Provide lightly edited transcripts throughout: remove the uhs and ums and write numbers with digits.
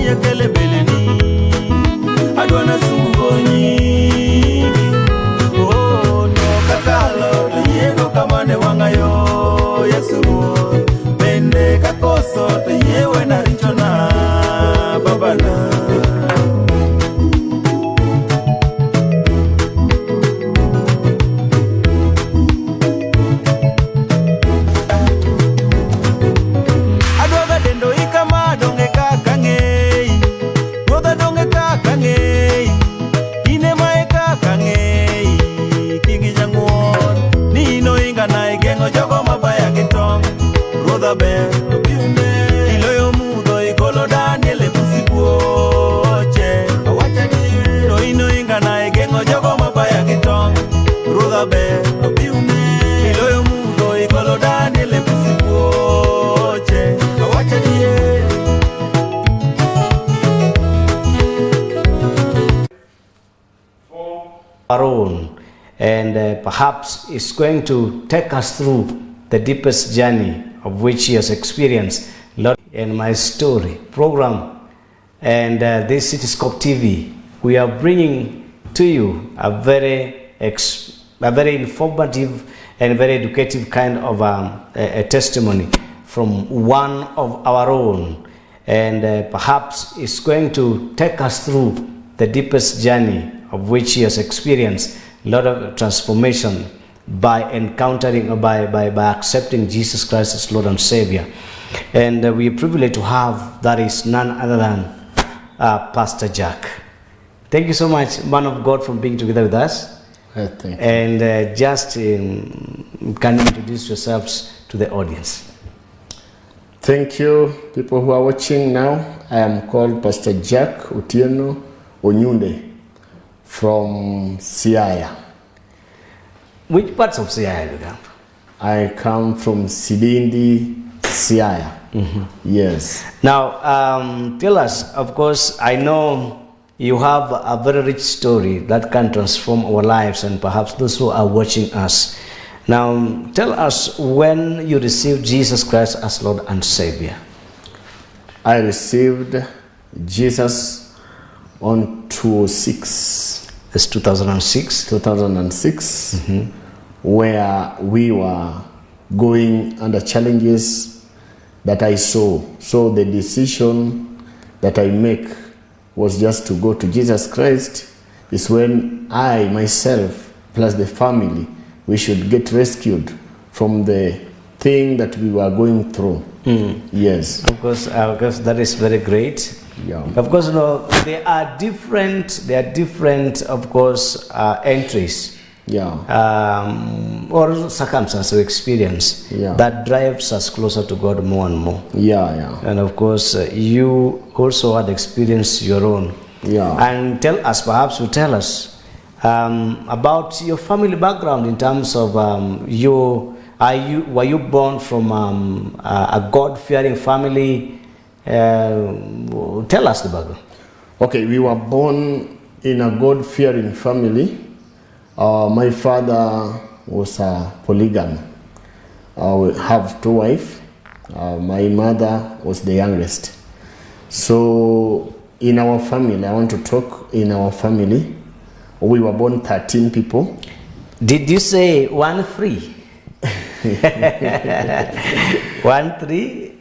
ya kele beleni adwana sungoni oh no kakalo to yego kamane wangayo Yesu bende kakoso to yewe na richona babana our own, and perhaps is going to take us through the deepest journey of which he has experienced. Lord, in my story program, and this Cityscope TV, we are bringing to you a very informative and very educative kind of a testimony from one of our own, and perhaps is going to take us through the deepest journey of which he has experienced a lot of transformation by encountering or by accepting Jesus Christ as Lord and Savior. And we are privileged to have, that is none other than Pastor Jack. Thank you so much, man of God, for being together with us. Thank you. And just can you introduce yourselves to the audience? Thank you, people who are watching now. I am called Pastor Jack Otieno Onyunde from Siaya. Which parts of Siaya do you come from? I come from Silindi, Siaya. Mm-hmm. Yes. Now, tell us, of course, I know you have a very rich story that can transform our lives and perhaps those who are watching us. Now, tell us when you received Jesus Christ as Lord and Savior. I received Jesus on 2006. It's 2006? 2006, Mm-hmm. where we were going under challenges that I saw. So the decision that I make was just to go to Jesus Christ. Is when I, myself, plus the family, we should get rescued from the thing that we were going through. Yes. Of course, that is very great. Yeah. Of course, there are different, of course, entries. Yeah. Or circumstances or experience that drives us closer to God more and more. Yeah. And of course, you also had experienced your own. Yeah. And perhaps you tell us about your family background in terms of were you born from a God-fearing family? Tell us the background. Okay, we were born in a God-fearing family. My father was a polygamy. We have two wives. My mother was the youngest. So in our family, I want to talk in our family, we were born 13 people. Did you say 1 3? 1 3?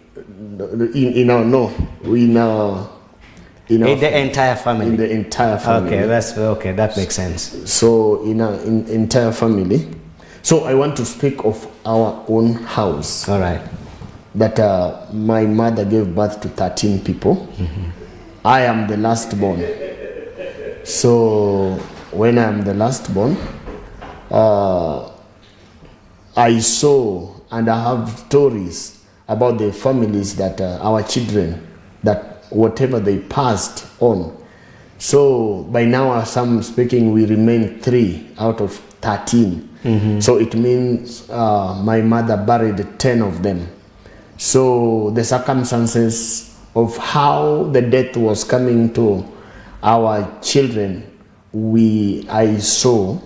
In the entire family. In the entire family. Okay, that makes sense. So in entire family. So I want to speak of our own house. All right. That my mother gave birth to 13 people. Mm-hmm. I am the last born. So when I am the last born, I saw and I have stories about the families that our children, that whatever they passed on. So by now, as I'm speaking, we remain 3 out of 13. Mm-hmm. So it means my mother buried 10 of them. So the circumstances of how the death was coming to our children, I saw,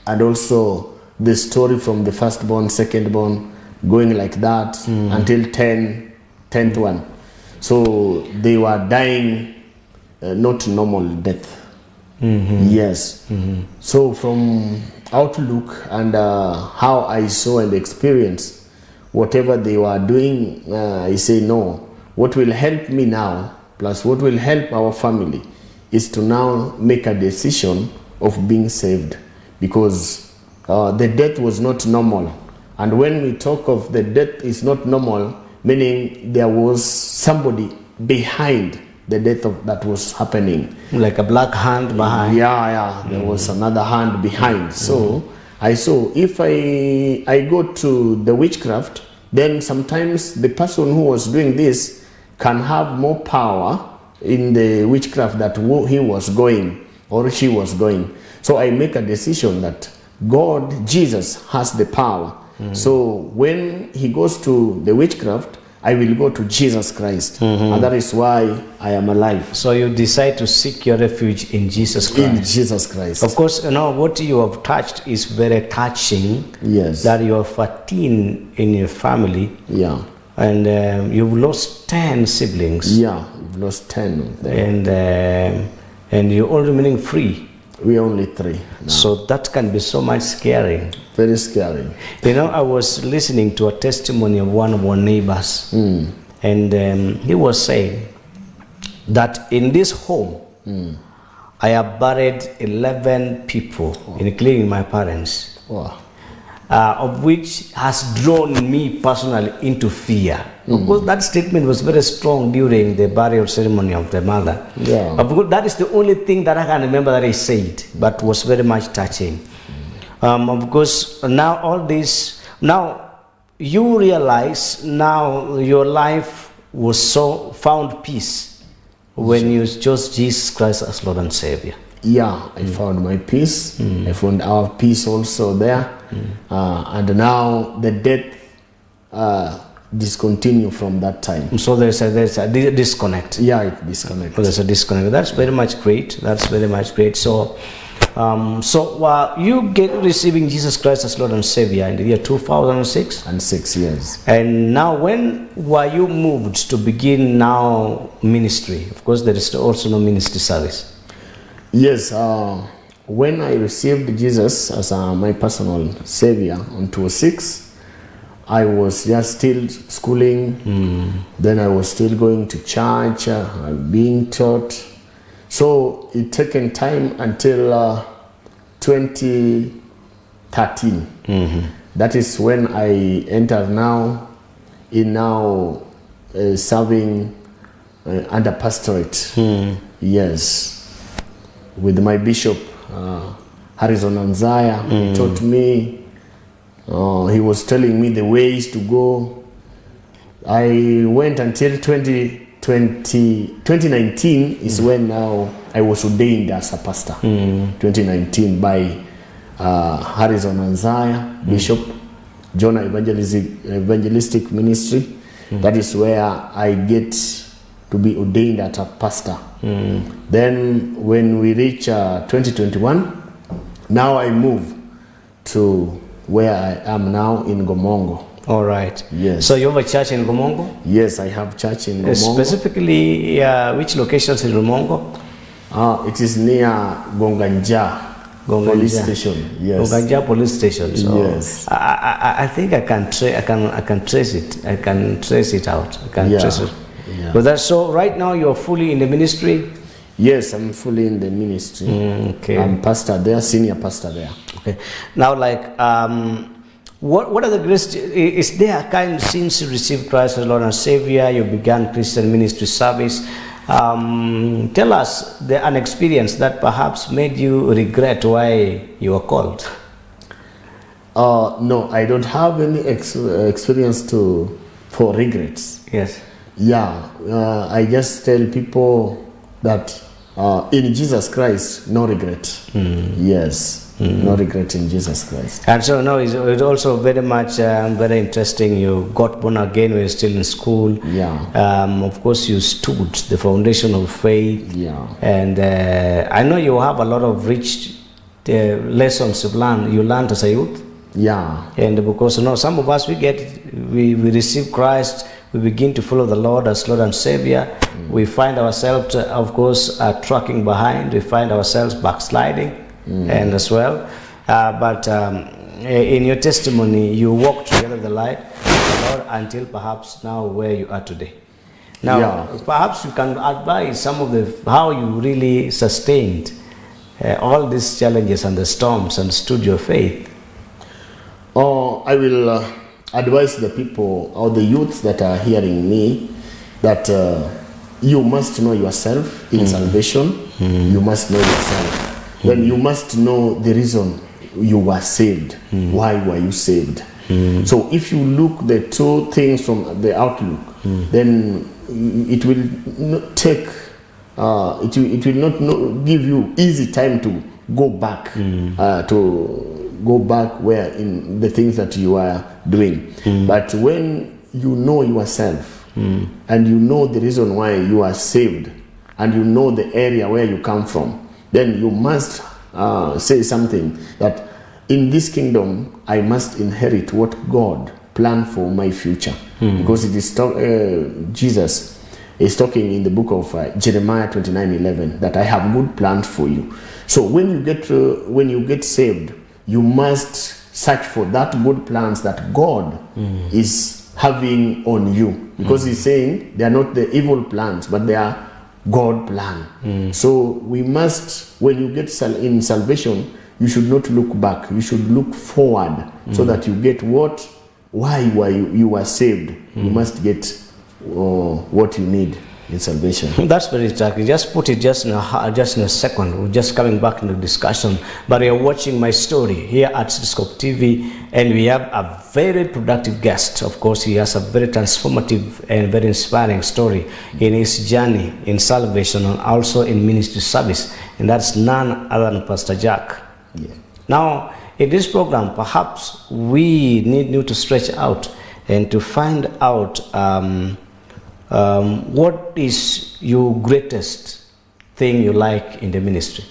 and also the story from the firstborn, secondborn, going like that until 10th one. So they were dying not normal death. Yes. So from outlook and how I saw and experienced whatever they were doing, I say no. What will help me now, plus what will help our family, is to now make a decision of being saved, because the death was not normal. And when we talk of the death is not normal, meaning there was somebody behind the death that was happening. Like a black hand behind. Yeah, there was another hand behind. So I saw if I go to the witchcraft, then sometimes the person who was doing this can have more power in the witchcraft that he was going or she was going. So I make a decision that God, Jesus, has the power. So when he goes to the witchcraft, I will go to Jesus Christ. And that is why I am alive. So you decide to seek your refuge in Jesus Christ. In Jesus Christ. Of course, what you have touched is very touching. Yes. That you have 14 in your family. Yeah. And you've lost 10 siblings. Yeah, we've lost 10 of them. And you're all remaining free. We're only 3 now. So that can be so much scary. Very scary. I was listening to a testimony of one of our neighbors. And he was saying that in this home, I have buried 11 people, including my parents. Wow. Of which has drawn me personally into fear. Of course, that statement was very strong during the burial ceremony of the mother. Yeah. Of course, that is the only thing that I can remember that he said, but was very much touching. Of course, now all this, now you realize now your life was so found peace when you chose Jesus Christ as Lord and Savior. Yeah, I found my peace. I found our peace also there. And now the death discontinued from that time. So there's a disconnect. Yeah, it disconnected. There's a disconnect. That's very much great. That's very much great. So, you get receiving Jesus Christ as Lord and Savior in the year 2006. And 6 years. And now, when were you moved to begin now ministry? Of course, there is also no ministry service. Yes, when I received Jesus as my personal Savior on 2006, I was just still schooling. Then I was still going to church, being taught. So it taken time until 2013. That is when I entered now in serving under pastorate. Yes. With my bishop, Harrison Anzaya. He taught me. He was telling me the ways to go. I went until 2019 is when now I was ordained as a pastor. 2019 by Harrison Anzaya, Bishop, Jonah Evangelistic Ministry. That is where I get to be ordained as a pastor. Then when we reach 2021, now I move to where I am now in Gomongo. All right. Yes. So you have a church in Gomongo? Yes, I have church in Gomongo. Specifically, which locations in Gomongo? It is near Gonganja Police Station. Yes. Gonganja Police Station. So yes. I think I can trace it. I can trace it out. I can trace it. Yeah. But that's so. Right now, you're fully in the ministry. Yes, I'm fully in the ministry. Okay. I'm pastor there, senior pastor there. Okay. Now, what are the grace? Is there a kind since you received Christ as Lord and Savior, you began Christian ministry service? Tell us an experience that perhaps made you regret why you were called. No, I don't have any experience for regrets. Yes. Yeah, I just tell people that in Jesus Christ, no regret. Yes, no regret in Jesus Christ. And so now it's also very much very interesting. You got born again when you're still in school. Yeah. Of course, you stood the foundation of faith. Yeah. And I know you have a lot of rich lessons you learned as a youth. Yeah. And because some of us we receive Christ we begin to follow the Lord as Lord and Savior, we find ourselves, of course, tracking behind. We find ourselves backsliding, and as well. But in your testimony, you walked together the light of the Lord until perhaps now where you are today. Now, perhaps you can advise some of how you really sustained all these challenges and the storms and stood your faith. I will advise the people or the youths that are hearing me that you must know yourself in salvation. You must know yourself. Then you must know the reason you were saved. Why were you saved? So if you look the two things from the outlook, then it will not take it will not give you easy time to go back where in the things that you are doing. But when you know yourself and you know the reason why you are saved and you know the area where you come from, then you must say something that in this kingdom I must inherit what God planned for my future. Because it is Jesus is talking in the book of Jeremiah 29:11 that I have good plans for you. So when you get saved, you must search for that good plans that God is having on you, because he's saying they are not the evil plans, but they are God plan. So we must, when you get in salvation, you should not look back. You should look forward so that you get why you were saved. You must get what you need in salvation. That's very exactly. Just put it just in a second. We're just coming back to the discussion. But you're watching my story here at Cityscope TV, and we have a very productive guest. Of course, he has a very transformative and very inspiring story in his journey in salvation and also in ministry service, and that's none other than Pastor Jack. Yeah. Now, in this program, perhaps we need you to stretch out and to find out what is your greatest thing you like in the ministry?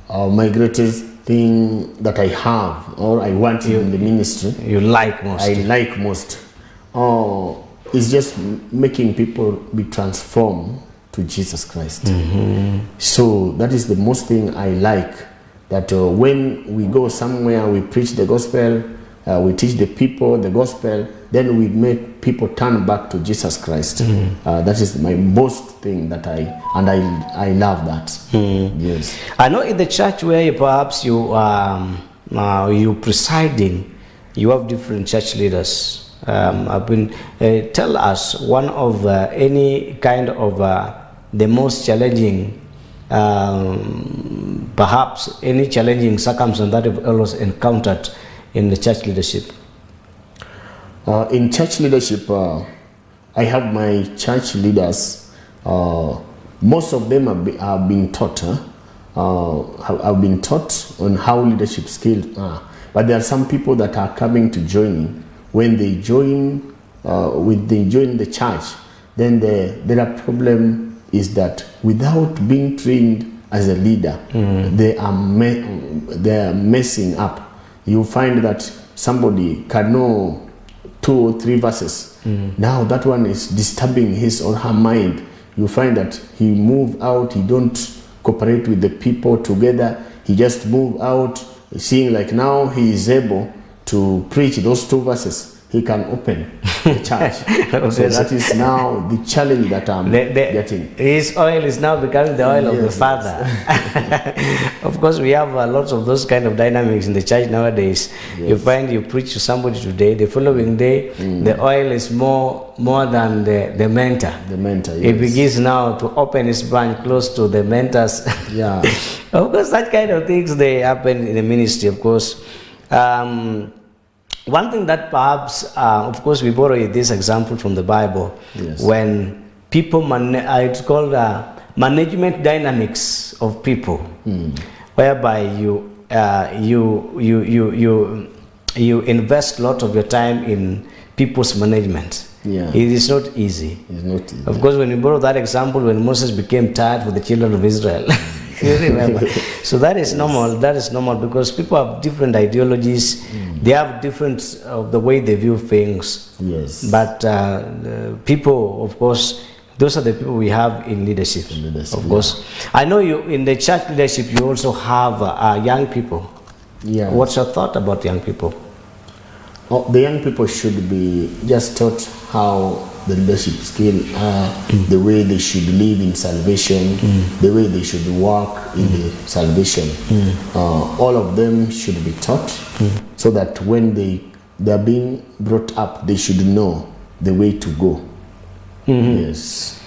My greatest thing that I have or I want in the ministry, you like most? I like most is just making people be transformed to Jesus Christ. So that is the most thing I like, that when we go somewhere, we preach the gospel, we teach the people the gospel, then we make people turn back to Jesus Christ. That is my most thing that I love that. Yes. I know in the church where perhaps you presiding, you have different church leaders. Tell us one of any kind of the most challenging, perhaps any challenging circumstance that you've always encountered in the church leadership. In church leadership, I have my church leaders. Most of them have been taught. Have been taught on how leadership skills are. But there are some people that are coming to join. When they join, the church, then the problem is that without being trained as a leader, they are messing up. You find that somebody can know 2 or 3 verses. Now that one is disturbing his or her mind. You find that he move out, he don't cooperate with the people together. He just move out, seeing like now he is able to preach those 2 verses. He can open the church. So that is now the challenge that I'm getting. His oil is now becoming the oil of the Father. Of course, we have lots of those kind of dynamics in the church nowadays. Yes. You find you preach to somebody today, the following day, the oil is more than the mentor. The mentor, yes. He begins now to open his branch close to the mentors. Yeah. Of course, that kind of things, they happen in the ministry, of course. One thing that perhaps, of course, we borrow this example from the Bible. Yes. When people, it's called management dynamics of people, whereby you invest a lot of your time in people's management. Yeah. It is not easy. It's not easy. Of course, when you borrow that example, when Moses became tired with the children of Israel, You remember. So that is normal. That is normal because people have different ideologies. They have different the way they view things. Yes. But people, of course, those are the people we have in leadership. Of course. I know you in the church leadership. You also have young people. Yeah. What's your thought about young people? Oh, the young people should be just taught how the leadership skill, the way they should live in salvation, the way they should walk in the salvation. All of them should be taught so that when they are being brought up, they should know the way to go. Yes.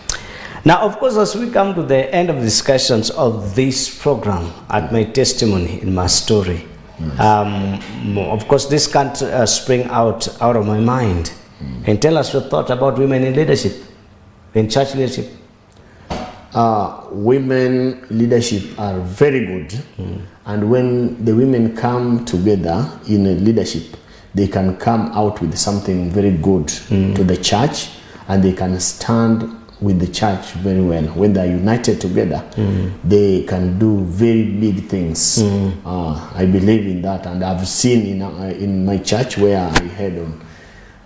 Now, of course, as we come to the end of discussions of this program, at my testimony in my story, of course, this can't spring out of my mind. And tell us your thought about women in leadership, in church leadership. Women leadership are very good, and when the women come together in a leadership, they can come out with something very good to the church, and they can stand with the church very well. When they are united together, they can do very big things. I believe in that, and I've seen in my church where I had on.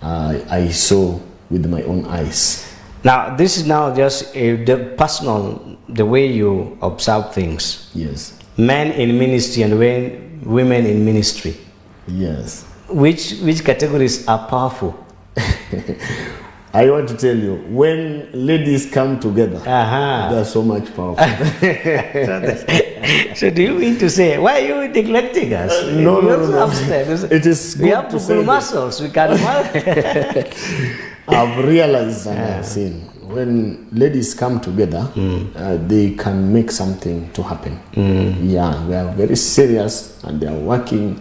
I saw with my own eyes. Now, this is now just the personal, the way you observe things. Yes. Men in ministry and women in ministry. Yes. Which categories are powerful? I want to tell you, when ladies come together, they're so much powerful. So do you mean to say, why are you neglecting us? No. It is we have to pull muscles. We can. I've realized and I've seen when ladies come together, they can make something to happen. Yeah, they are very serious and they are working.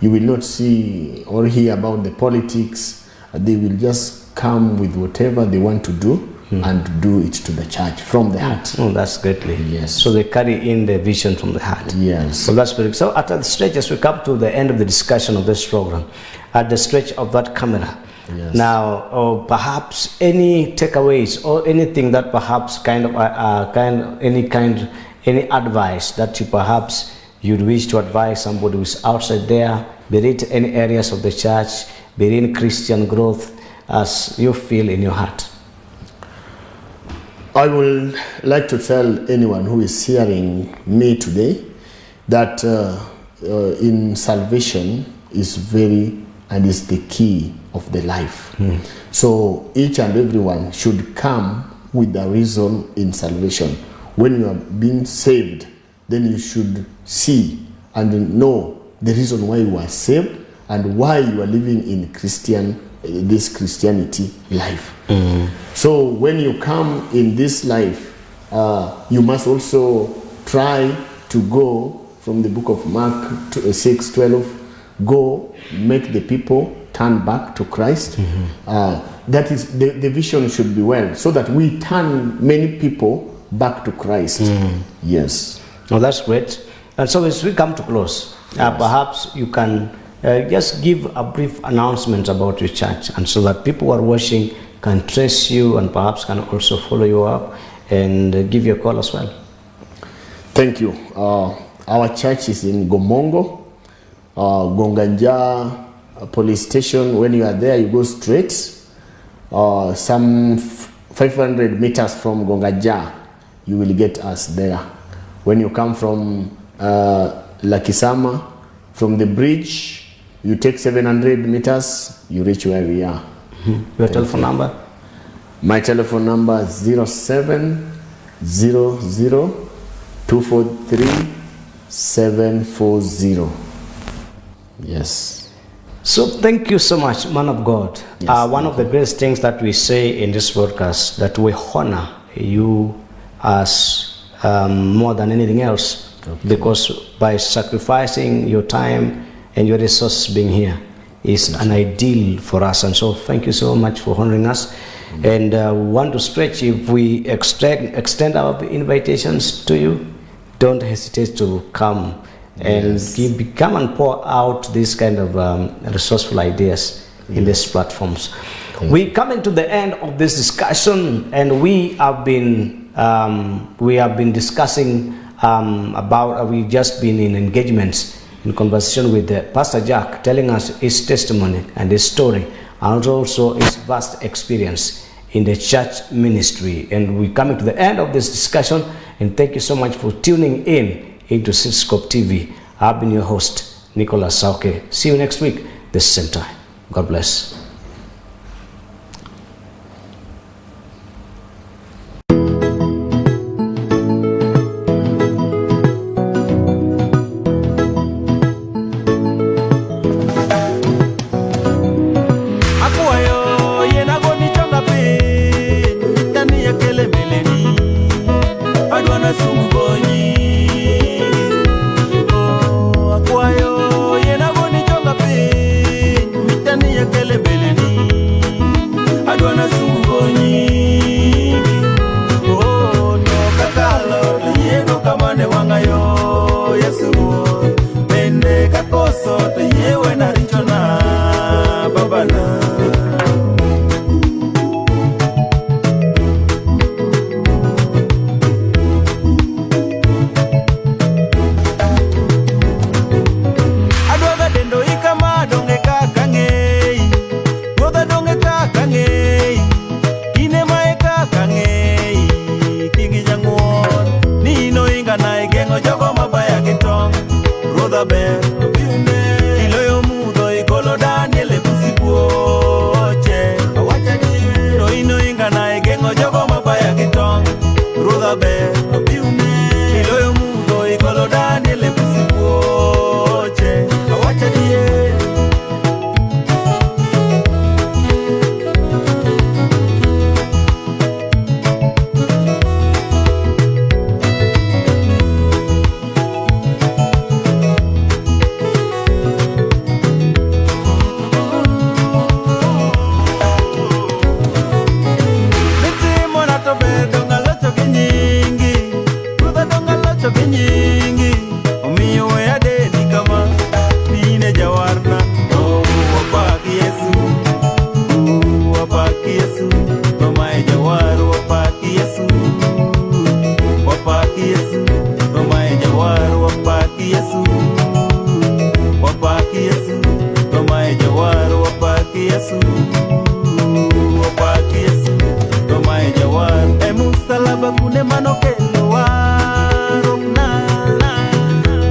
You will not see or hear about the politics. They will just come with whatever they want to do and do it to the church from the heart. Oh, that's greatly. Yes. So they carry in the vision from the heart. Yes. So that's very good. So at the stretch, as we come to the end of the discussion of this program, at the stretch of that camera, now, perhaps any takeaways or anything that perhaps any advice that you perhaps you'd wish to advise somebody who's outside there, be it any areas of the church, be it in Christian growth, as you feel in your heart. I would like to tell anyone who is hearing me today that in salvation is is the key of the life. So each and everyone should come with a reason in salvation. When you are being saved, then you should see and know the reason why you are saved and why you are living in this Christianity life. So when you come in this life, you must also try to go from the book of Mark 6:12, go make the people turn back to Christ. That is the vision should be well, so that we turn many people back to Christ. Yes. Oh, that's great. And so as we come to close, perhaps you can just give a brief announcement about your church, and so that people who are watching can trace you and perhaps can also follow you up and give you a call as well. Thank you. Our church is in Gomongo, Gonganja police station. When you are there, you go straight. Some 500 meters from Gonganja, you will get us there. When you come from Lakisama, from the bridge, you take 700 meters, you reach where we are. Your telephone number? My telephone number is 0700-243-740. Yes. So thank you so much, man of God. Yes, one of the greatest things that we say in this broadcast, that we honor you as more than anything else, because by sacrificing your time and your resources being here is an ideal for us. And so thank you so much for honoring us. And we want to stretch, if we extend our invitations to you, don't hesitate to come and come and pour out these kind of resourceful ideas in these platforms. We come into the end of this discussion, and we have been discussing we've just been in engagements, in conversation with Pastor Jack, telling us his testimony and his story, and also his vast experience in the church ministry. And we're coming to the end of this discussion, and thank you so much for tuning in into Cityscope TV. I've been your host, Nicholas Sauke. See you next week, this same time. God bless.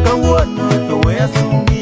Kawuono to we asungi